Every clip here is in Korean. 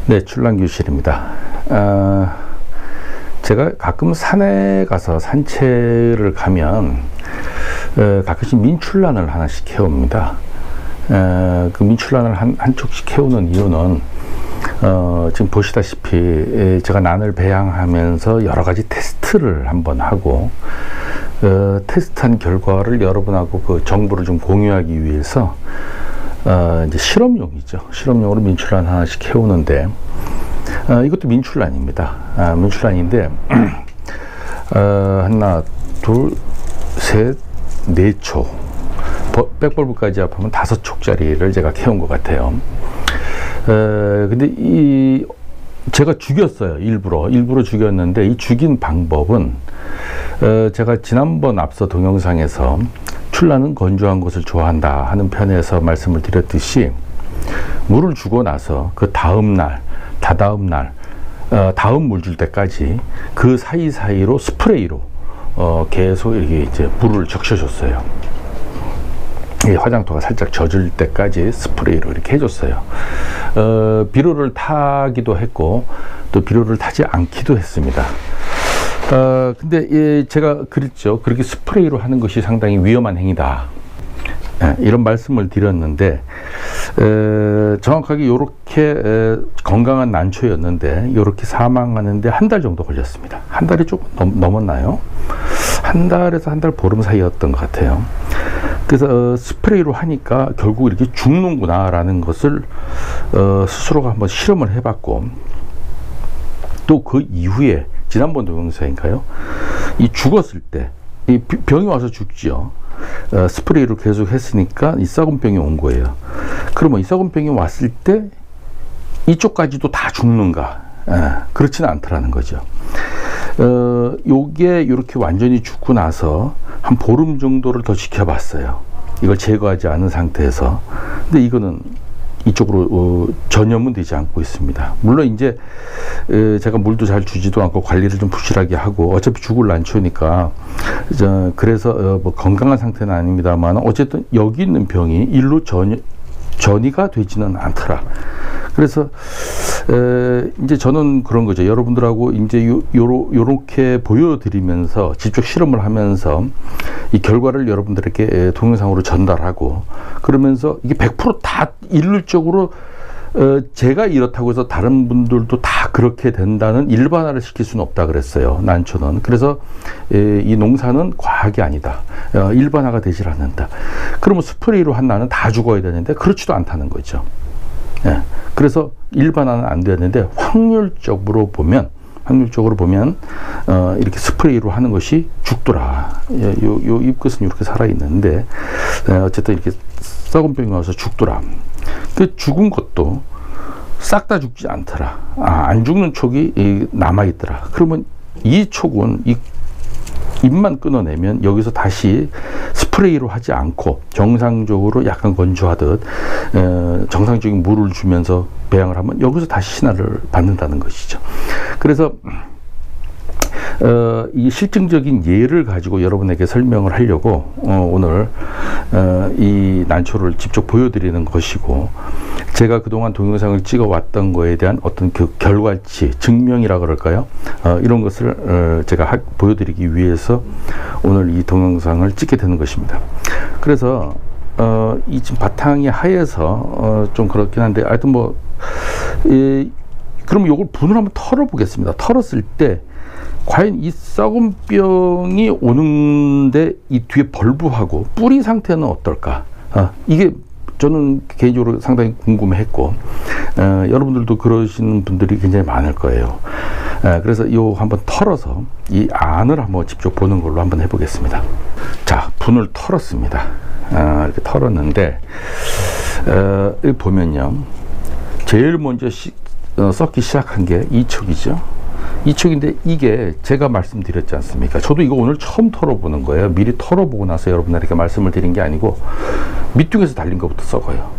네, 출란교실입니다. 제가 가끔 산에 가서 산책을 가면 가끔씩 민출란을 하나씩 해옵니다. 그 민출란을 한쪽씩 해오는 이유는 지금 보시다시피 제가 난을 배양하면서 여러 가지 테스트를 한번 하고 테스트한 결과를 여러분하고 그 정보를 좀 공유하기 위해서 이제 실험용이죠. 실험용으로 민출란 하나씩 해오는데 이것도 민출란입니다. 민출란인데 하나, 둘, 셋, 네 촉, 백벌브까지 합하면 5촉짜리를 제가 캐온 것 같아요. 근데 제가 죽였어요. 일부러 죽였는데 이 죽인 방법은 제가 지난번 앞서 동영상에서 출란은 건조한 곳을 좋아한다 하는 편에서 말씀을 드렸듯이 물을 주고 나서 그 다음날, 다다음날, 다음 물 줄 때까지 그 사이사이로 스프레이로 계속 이렇게 이제 물을 적셔줬어요. 화장토가 살짝 젖을 때까지 스프레이로 이렇게 해줬어요. 비료를 타기도 했고 또 비료를 타지 않기도 했습니다. 근데 제가 그랬죠. 그렇게 스프레이로 하는 것이 상당히 위험한 행위다. 이런 말씀을 드렸는데 정확하게 이렇게 건강한 난초였는데 이렇게 사망하는데 한 달 정도 걸렸습니다. 한 달이 조금 넘었나요? 한 달에서 한 달 보름 사이였던 것 같아요. 그래서 스프레이로 하니까 결국 이렇게 죽는구나 라는 것을 스스로가 한번 실험을 해봤고 또 그 이후에 지난번 동영상인가요? 이 죽었을 때 이 병이 와서 죽죠. 스프레이로 계속 했으니까 이 썩은 병이 온 거예요. 그러면 이 썩은 병이 왔을 때 이쪽까지도 다 죽는가? 그렇지는 않더라는 거죠. 요게 이렇게 완전히 죽고 나서 한 보름 정도를 더 지켜봤어요. 이걸 제거하지 않은 상태에서. 근데 이거는 이쪽으로 전염은 되지 않고 있습니다. 물론 이제 제가 물도 잘 주지도 않고 관리를 좀 부실하게 하고 어차피 죽을 난초니까 그래서 뭐 건강한 상태는 아닙니다만 어쨌든 여기 있는 병이 일로 전이가 되지는 않더라. 그래서 이제 저는 그런 거죠. 여러분들하고 이제 요렇게 보여드리면서 직접 실험을 하면서 이 결과를 여러분들에게 동영상으로 전달하고 그러면서 이게 100% 일률적으로 제가 이렇다고 해서 다른 분들도 다 그렇게 된다는 일반화를 시킬 수는 없다 그랬어요. 난초는. 그래서 이 농사는 과학이 아니다. 일반화가 되질 않는다. 그러면 스프레이로 한 나는 다 죽어야 되는데 그렇지도 않다는 거죠. 그래서 일반화는 안 되는데 확률적으로 보면 이렇게 스프레이로 하는 것이 죽더라. 요 잎끝은 이렇게 살아 있는데 어쨌든 이렇게 썩은 병이 와서 죽더라. 그 죽은 것도 싹 다 죽지 않더라. 안 죽는 촉이 남아 있더라. 그러면 이 촉은 잎만 끊어내면 여기서 다시 스프레이로 하지 않고 정상적으로 약간 건조하듯 정상적인 물을 주면서 배양을 하면 여기서 다시 신화를 받는다는 것이죠. 그래서 이 실증적인 예를 가지고 여러분에게 설명을 하려고 오늘 이 난초를 직접 보여드리는 것이고 제가 그동안 동영상을 찍어 왔던 거에 대한 어떤 그 결과치, 증명이라 그럴까요? 이런 것을 제가 보여드리기 위해서 오늘 이 동영상을 찍게 되는 것입니다. 그래서 이 지금 바탕이 하얘서 좀 그렇긴 한데 하여튼 뭐 그럼 요걸 분을 한번 털어 보겠습니다. 털었을 때 과연 이 썩은 병이 오는데 이 뒤에 벌브하고 뿌리 상태는 어떨까? 이게 저는 개인적으로 상당히 궁금했고 여러분들도 그러시는 분들이 굉장히 많을 거예요. 그래서 요 한번 털어서 이 안을 한번 직접 보는 걸로 한번 해보겠습니다. 자, 분을 털었습니다. 이렇게 털었는데 여기 보면요, 제일 먼저 썩기 시작한 게 이 촉이죠. 이 촉인데 이게 제가 말씀드렸지 않습니까? 저도 이거 오늘 처음 털어보는 거예요. 미리 털어보고 나서 여러분들에게 말씀을 드린 게 아니고 밑둥에서 달린 것부터 썩어요.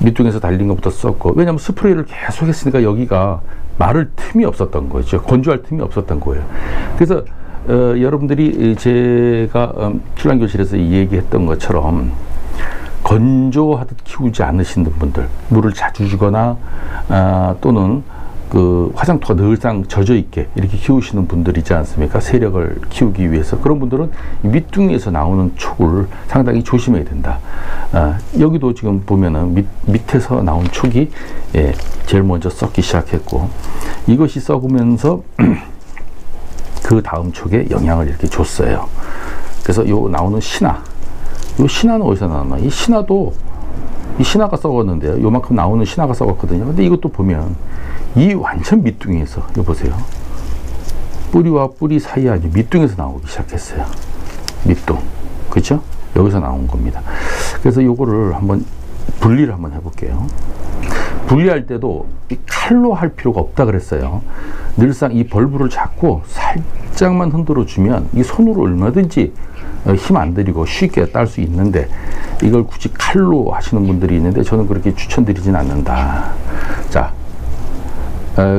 밑둥에서 달린 것부터 썩고, 왜냐하면 스프레이를 계속 했으니까 여기가 마를 틈이 없었던 거죠. 건조할 틈이 없었던 거예요. 그래서 여러분들이 제가 출란교실에서 얘기했던 것처럼 건조하듯 키우지 않으시는 분들, 물을 자주 주거나 또는 그 화장토가 늘상 젖어 있게 이렇게 키우시는 분들이지 않습니까? 세력을 키우기 위해서. 그런 분들은 밑둥이에서 나오는 촉을 상당히 조심해야 된다. 여기도 지금 보면은 밑에서 나온 촉이 제일 먼저 썩기 시작했고, 이것이 썩으면서 그 다음 촉에 영향을 이렇게 줬어요. 그래서 요 나오는 신화, 요 신화는 어디서 나왔나? 이 신화가 썩었는데요. 요만큼 나오는 신화가 썩었거든요. 근데 이것도 보면 이 완전 밑둥이에서, 이거 보세요. 뿌리와 뿌리 사이 아주 밑둥에서 나오기 시작했어요. 밑둥. 그죠? 여기서 나온 겁니다. 그래서 요거를 한번 분리를 한번 해볼게요. 분리할 때도 이 칼로 할 필요가 없다 그랬어요. 늘상 이 벌브를 잡고 살짝만 흔들어 주면 이 손으로 얼마든지 힘 안 들이고 쉽게 딸 수 있는데, 이걸 굳이 칼로 하시는 분들이 있는데 저는 그렇게 추천드리진 않는다. 자,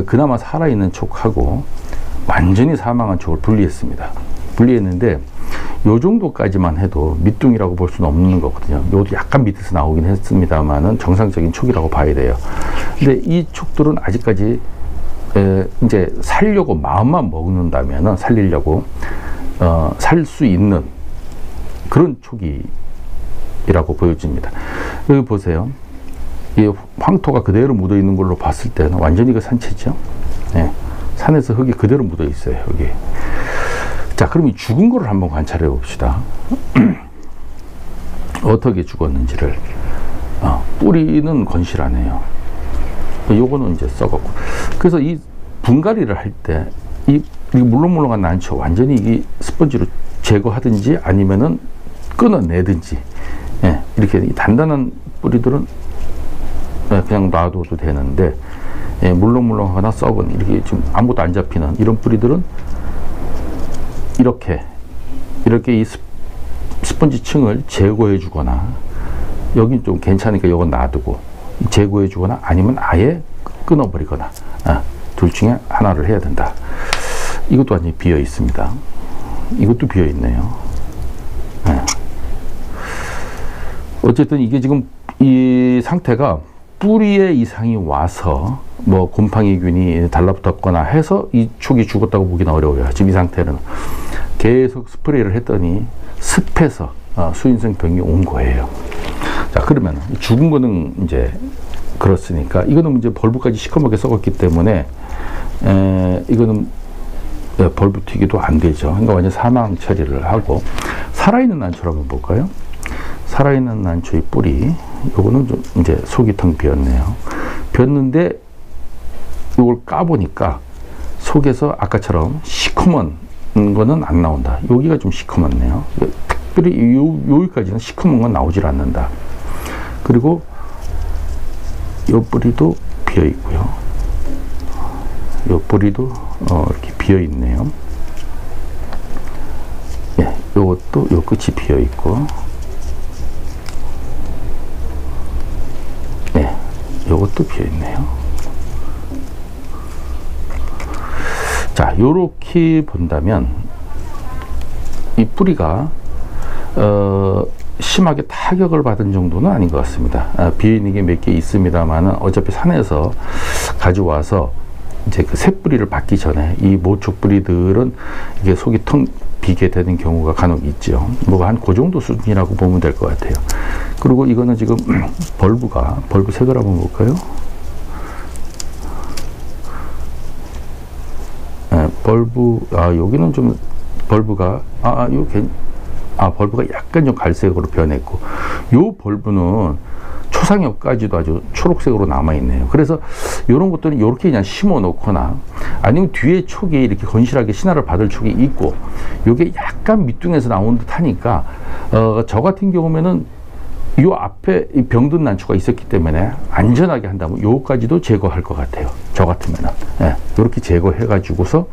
그나마 살아있는 촉하고 완전히 사망한 촉을 분리했습니다. 분리했는데 요 정도까지만 해도 밑둥이라고 볼 수는 없는 거거든요. 요도 약간 밑에서 나오긴 했습니다만은 정상적인 촉이라고 봐야 돼요. 근데 이 촉들은 아직까지 이제 살려고 마음만 먹는다면은, 살리려고 살 수 있는 그런 촉이라고 보여집니다. 여기 보세요. 이 황토가 그대로 묻어 있는 걸로 봤을 때는 완전히 그 산채죠. 네. 산에서 흙이 그대로 묻어 있어요, 여기. 자, 그럼 이 죽은 거를 한번 관찰해 봅시다. 어떻게 죽었는지를. 뿌리는 건실하네요. 요거는 이제 썩었고. 그래서 이 분갈이를 할 때 이 물렁물렁한 난초 완전히 이 스펀지로 제거하든지 아니면은 끊어내든지, 이렇게 단단한 뿌리들은 그냥 놔둬도 되는데, 물렁물렁하거나 썩은, 이렇게 지금 아무것도 안 잡히는 이런 뿌리들은 이렇게 이 스펀지 층을 제거해 주거나, 여긴 좀 괜찮으니까 이건 놔두고 제거해 주거나, 아니면 아예 끊어버리거나, 둘 중에 하나를 해야 된다. 이것도 완전히 비어 있습니다. 이것도 비어 있네요. 어쨌든 이게 지금 이 상태가 뿌리에 이상이 와서 뭐 곰팡이균이 달라붙었거나 해서 이 촉이 죽었다고 보기는 어려워요. 지금 이 상태는 계속 스프레이를 했더니 습해서 수인성 병이 온 거예요. 자, 그러면 죽은 거는 이제 그렇으니까, 이거는 이제 벌브까지 시커멓게 썩었기 때문에 이거는 벌브 튀기도 안 되죠. 그러니까 완전 사망 처리를 하고, 살아있는 난초를 한번 볼까요? 살아있는 난초의 뿌리, 요거는 좀 이제 속이 텅 비었네요. 비었는데 이걸 까보니까 속에서 아까처럼 시커먼 거는 안 나온다. 여기가 좀 시커먼네요. 특별히 여기까지는 시커먼 건 나오질 않는다. 그리고 요 뿌리도 비어 있고요. 요 뿌리도 이렇게 비어 있네요. 요것도 요 끝이 비어 있고, 요것도 비어 있네요. 자, 요렇게 본다면 이 뿌리가 심하게 타격을 받은 정도는 아닌 것 같습니다. 비어 있는 게 몇 개 있습니다만은 어차피 산에서 가져와서 이제 그 새 뿌리를 받기 전에 이 모촉 뿌리들은 이게 속이 텅 비게 되는 경우가 간혹 있죠. 뭐 한 그 정도 수준이라고 보면 될 것 같아요. 그리고 이거는 지금 벌브 색을 한번 볼까요? 벌브, 여기는 좀 벌브가 벌브가 약간 좀 갈색으로 변했고, 요 벌브는 초상엽까지도 아주 초록색으로 남아있네요. 그래서 이런 것들은 이렇게 그냥 심어 놓거나, 아니면 뒤에 촉이 이렇게 건실하게 신화를 받을 촉이 있고, 요게 약간 밑둥에서 나온 듯 하니까, 저 같은 경우면은 요 앞에 이 병든 난초가 있었기 때문에 안전하게 한다면 요까지도 제거할 것 같아요. 저 같으면은. 이렇게 제거해 가지고서,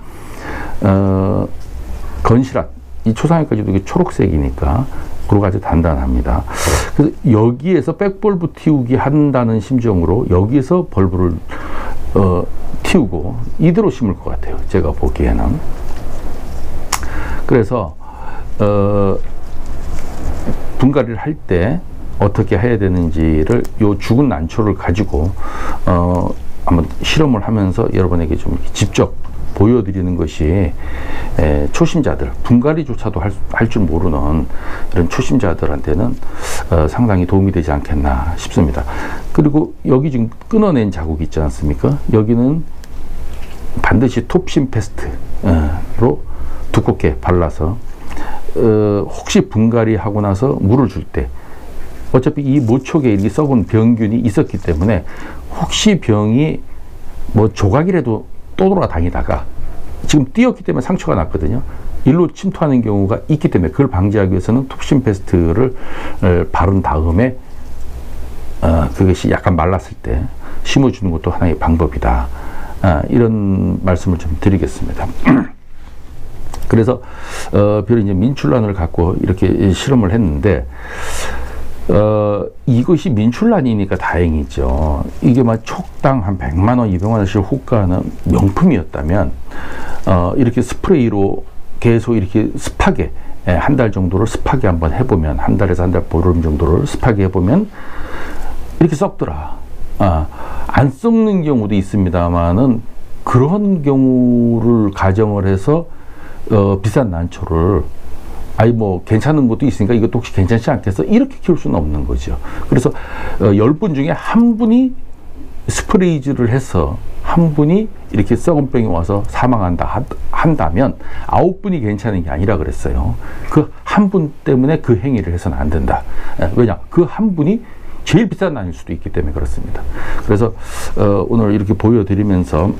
건실한, 이 초상엽까지도 이게 초록색이니까, 그리고 아주 단단합니다. 그래서 여기에서 백벌브 틔우기 한다는 심정으로 여기서 벌브를 틔우고 이대로 심을 것 같아요. 제가 보기에는. 그래서 분갈이를 할 때 어떻게 해야 되는지를 요 죽은 난초를 가지고 한번 실험을 하면서 여러분에게 좀 직접 보여드리는 것이 초심자들, 분갈이조차도 할 줄 모르는 이런 초심자들한테는 상당히 도움이 되지 않겠나 싶습니다. 그리고 여기 지금 끊어낸 자국이 있지 않습니까? 여기는 반드시 톱신 페스트로 두껍게 발라서 혹시 분갈이 하고 나서 물을 줄 때 어차피 이 모촉에 이렇게 썩은 병균이 있었기 때문에 혹시 병이 뭐 조각이라도 또 돌아다니다가 지금 띄었기 때문에 상처가 났거든요. 일로 침투하는 경우가 있기 때문에 그걸 방지하기 위해서는 톱신 페스트를 바른 다음에 그것이 약간 말랐을 때 심어주는 것도 하나의 방법이다. 이런 말씀을 좀 드리겠습니다. 그래서 비록 이제 민출란을 갖고 이렇게 실험을 했는데 이것이 민출란이니까 다행이죠. 이게 막 촉당 한 100만 원, 200만 원씩 호가하는 명품이었다면 이렇게 스프레이로 계속 이렇게 습하게 한 달 정도를 습하게 한번 해보면, 한 달에서 한 달 보름 정도를 습하게 해보면 이렇게 썩더라. 안 썩는 경우도 있습니다만은 그런 경우를 가정을 해서 비싼 난초를 뭐 괜찮은 것도 있으니까 이것도 혹시 괜찮지 않겠어? 이렇게 키울 수는 없는 거죠. 그래서 10분 중에 한 분이 스프레이즈를 해서 한 분이 이렇게 썩은 병이 와서 사망한다 한다면 9분이 괜찮은 게 아니라 그랬어요. 그 한 분 때문에 그 행위를 해서는 안 된다. 왜냐? 그 한 분이 제일 비싼 난일 수도 있기 때문에 그렇습니다. 그래서 오늘 이렇게 보여드리면서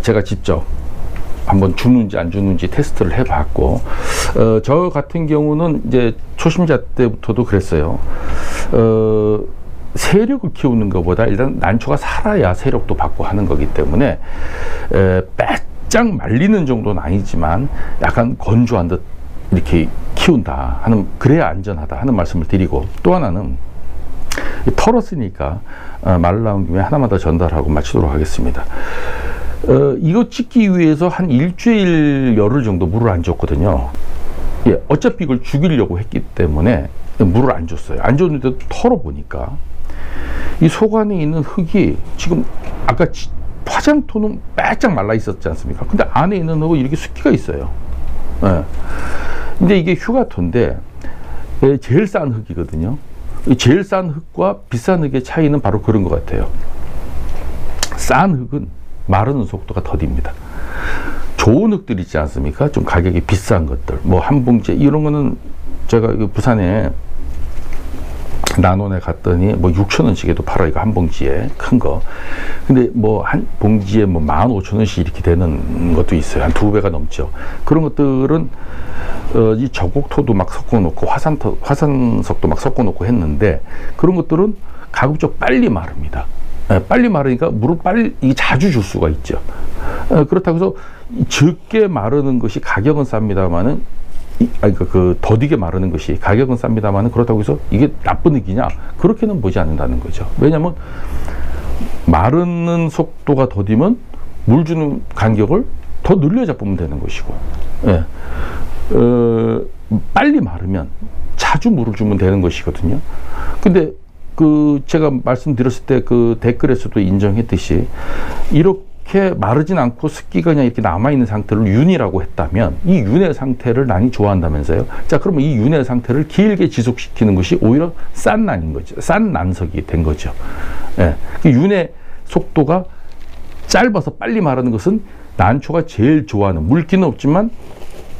제가 직접 한번 주는지 안 주는지 테스트를 해봤고, 저 같은 경우는 이제 초심자 때부터도 그랬어요. 세력을 키우는 것보다 일단 난초가 살아야 세력도 받고 하는 거기 때문에 빼짝 말리는 정도는 아니지만 약간 건조한 듯 이렇게 키운다 하는, 그래야 안전하다 하는 말씀을 드리고, 또 하나는 털었으니까 말 나온 김에 하나만 더 전달하고 마치도록 하겠습니다. 이거 찍기 위해서 한 일주일 열흘 정도 물을 안 줬거든요. 예, 어차피 이걸 죽이려고 했기 때문에 물을 안 줬어요. 안 줬는데도 털어보니까 이 속 안에 있는 흙이 지금 아까 화장토는 빼짝 말라 있었지 않습니까? 근데 안에 있는 흙은 이렇게 습기가 있어요. 예. 근데 이게 휴가토인데 제일 싼 흙이거든요. 제일 싼 흙과 비싼 흙의 차이는 바로 그런 것 같아요. 싼 흙은 마르는 속도가 더딥니다. 좋은 흙들 있지 않습니까? 좀 가격이 비싼 것들, 뭐 한 봉지 이런 거는 제가 부산에 난원에 갔더니 뭐 6,000원씩에도 팔아, 이거 한 봉지에 큰 거. 근데 뭐 한 봉지에 뭐 15,000원씩 이렇게 되는 것도 있어요. 한 2배가 넘죠. 그런 것들은 이 저곡토도 막 섞어놓고 화산석도 막 섞어놓고 했는데, 그런 것들은 가급적 빨리 마릅니다. 빨리 마르니까 물을 빨리 자주 줄 수가 있죠. 그렇다고 해서 적게 마르는 것이 가격은 쌉니다만은, 그 더디게 마르는 것이 가격은 쌉니다만은, 그렇다고 해서 이게 나쁜 흙이냐? 그렇게는 보지 않는다는 거죠. 왜냐하면 마르는 속도가 더디면 물 주는 간격을 더 늘려 잡으면 되는 것이고, 예. 빨리 마르면 자주 물을 주면 되는 것이거든요. 근데 제가 말씀드렸을 때 그 댓글에서도 인정했듯이 이렇게 마르진 않고 습기가 그냥 이렇게 남아있는 상태를 윤이라고 했다면, 이 윤의 상태를 난이 좋아한다면서요. 자, 그러면 이 윤의 상태를 길게 지속시키는 것이 오히려 싼 난인 거죠. 싼 난석이 된 거죠. 예. 그 윤의 속도가 짧아서 빨리 마르는 것은 난초가 제일 좋아하는, 물기는 없지만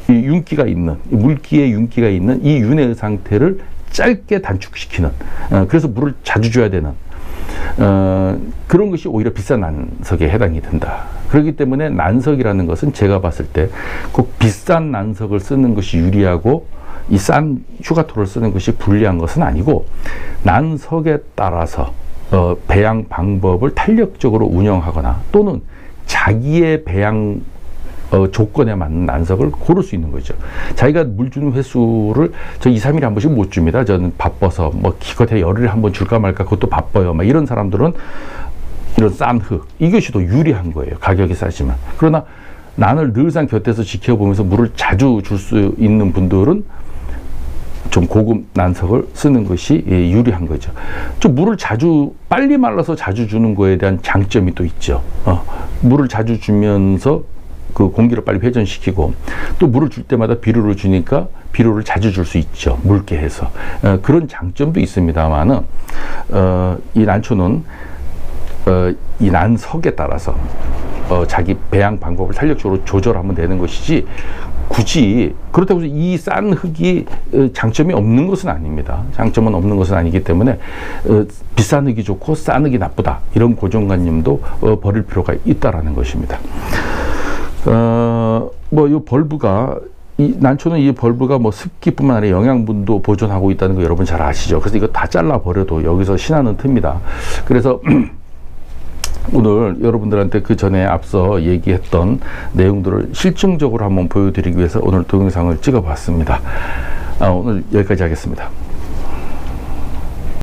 이 윤기가 있는, 물기에 윤기가 있는 이 윤의 상태를 짧게 단축시키는, 그래서 물을 자주 줘야 되는 그런 것이 오히려 비싼 난석에 해당이 된다. 그렇기 때문에 난석이라는 것은 제가 봤을 때 꼭 비싼 난석을 쓰는 것이 유리하고 이 싼 휴가토를 쓰는 것이 불리한 것은 아니고, 난석에 따라서 배양 방법을 탄력적으로 운영하거나 또는 자기의 배양 조건에 맞는 난석을 고를 수 있는 거죠. 자기가 물 주는 횟수를 저 2, 3일에 한 번씩 못 줍니다. 저는 바빠서 뭐 기껏해 열흘에 한 번 줄까 말까, 그것도 바빠요. 막 이런 사람들은 이런 싼 흙, 이것이 더 유리한 거예요. 가격이 싸지만. 그러나 난을 늘상 곁에서 지켜보면서 물을 자주 줄 수 있는 분들은 좀 고급 난석을 쓰는 것이 유리한 거죠. 좀 물을 자주 빨리 말라서 자주 주는 거에 대한 장점이 또 있죠. 물을 자주 주면서 그 공기를 빨리 회전시키고 또 물을 줄 때마다 비료를 주니까 비료를 자주 줄 수 있죠. 묽게 해서 그런 장점도 있습니다만은 이 난초는 이 난석에 따라서 자기 배양 방법을 탄력적으로 조절하면 되는 것이지 굳이 그렇다고 해서 이 싼 흙이 장점이 없는 것은 아닙니다. 장점은 없는 것은 아니기 때문에 비싼 흙이 좋고 싼 흙이 나쁘다 이런 고정관념도 버릴 필요가 있다라는 것입니다. 뭐 이 벌브가 이 난초는 이 벌브가 뭐 습기뿐만 아니라 영양분도 보존하고 있다는 거 여러분 잘 아시죠? 그래서 이거 다 잘라 버려도 여기서 신하는 틉니다. 그래서 오늘 여러분들한테 그 전에 앞서 얘기했던 내용들을 실증적으로 한번 보여드리기 위해서 오늘 동영상을 찍어 봤습니다. 오늘 여기까지 하겠습니다.